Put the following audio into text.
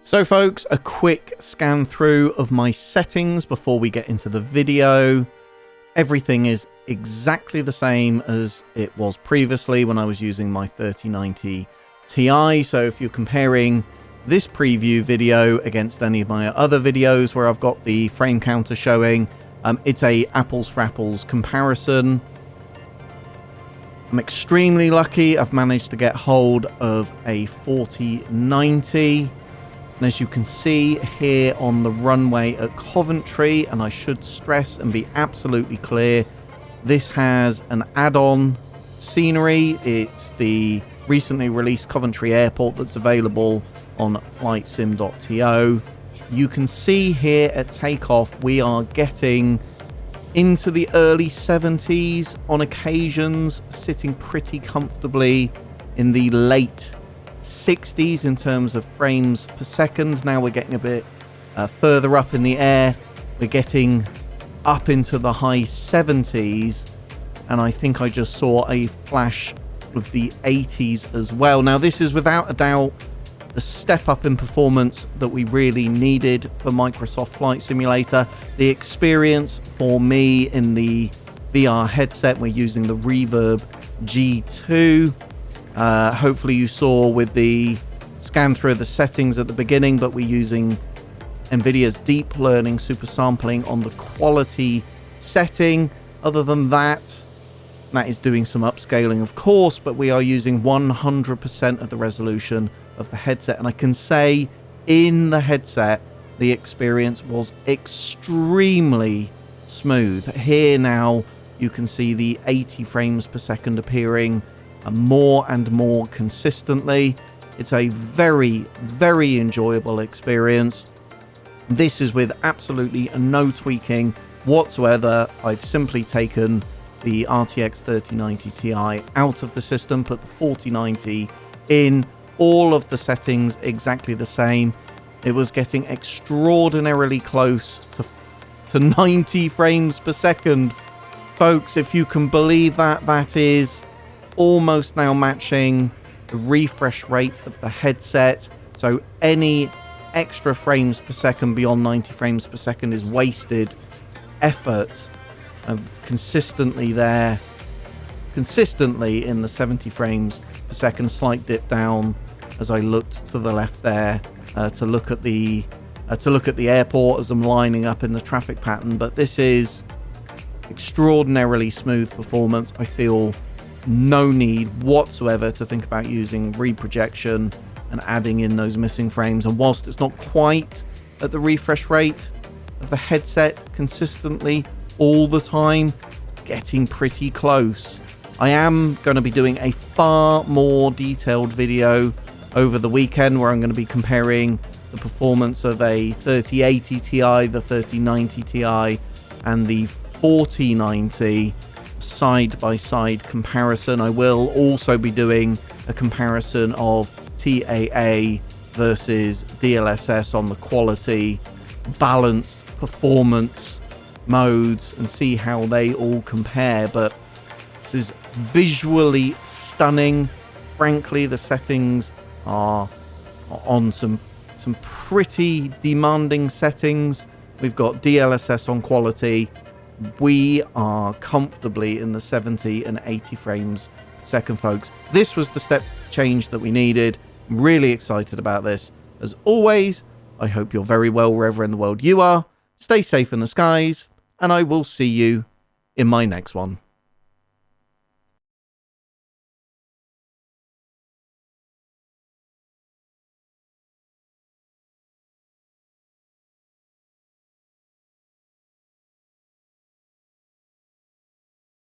So folks, a quick scan through of my settings before we get into the video. Everything is exactly the same as it was previously when I was using my 3090 Ti. So if you're comparing this preview video against any of my other videos where I've got the frame counter showing, it's a apples for apples comparison. I'm extremely lucky. I've managed to get hold of a 4090. And as you can see here on the runway at Coventry, and I should stress and be absolutely clear, this has an add-on scenery. It's the recently released Coventry Airport that's available on flightsim.to. You can see here at takeoff we are getting into the early 70s on occasions, sitting pretty comfortably in the late 60s in terms of frames per second. Now we're getting a bit further up in the air. We're getting up into the high 70s, and I think I just saw a flash of the 80s as well. Now this is without a doubt the step up in performance that we really needed for Microsoft Flight Simulator. The experience for me in the VR headset, we're using the Reverb G2. Hopefully you saw with the scan through the settings at the beginning, but we're using NVIDIA's deep learning super sampling on the quality setting. Other than that, that is doing some upscaling of course, but we are using 100% of the resolution of the headset, and I can say in the headset the experience was extremely smooth. Here now you can see the 80 frames per second appearing more and more consistently. It's a very, very enjoyable experience. This is with absolutely no tweaking whatsoever. I've simply taken the RTX 3090 Ti out of the system, put the 4090 in, all of the settings exactly the same. It was getting extraordinarily close to 90 frames per second. Folks, if you can believe that, that is almost now matching the refresh rate of the headset. So any extra frames per second beyond 90 frames per second is wasted effort. Of consistently there, consistently in the 70 frames per second. Slight dip down as I looked to the left there to look at the airport as I'm lining up in the traffic pattern. But this is extraordinarily smooth performance. I feel no need whatsoever to think about using reprojection and adding in those missing frames. And whilst it's not quite at the refresh rate of the headset consistently all the time, it's getting pretty close. I am going to be doing a far more detailed video over the weekend where I'm going to be comparing the performance of a 3080 Ti, the 3090 Ti, and the 4090 side-by-side comparison. I will also be doing a comparison of TAA versus DLSS on the quality, balanced performance modes, and see how they all compare. But this is visually stunning. Frankly, the settings are on some pretty demanding settings. We've got DLSS on quality. We are comfortably in the 70 and 80 frames per second, folks. This was the step change that we needed. I'm really excited about this. As always, I hope you're very well wherever in the world you are. Stay safe in the skies, and I will see you in my next one.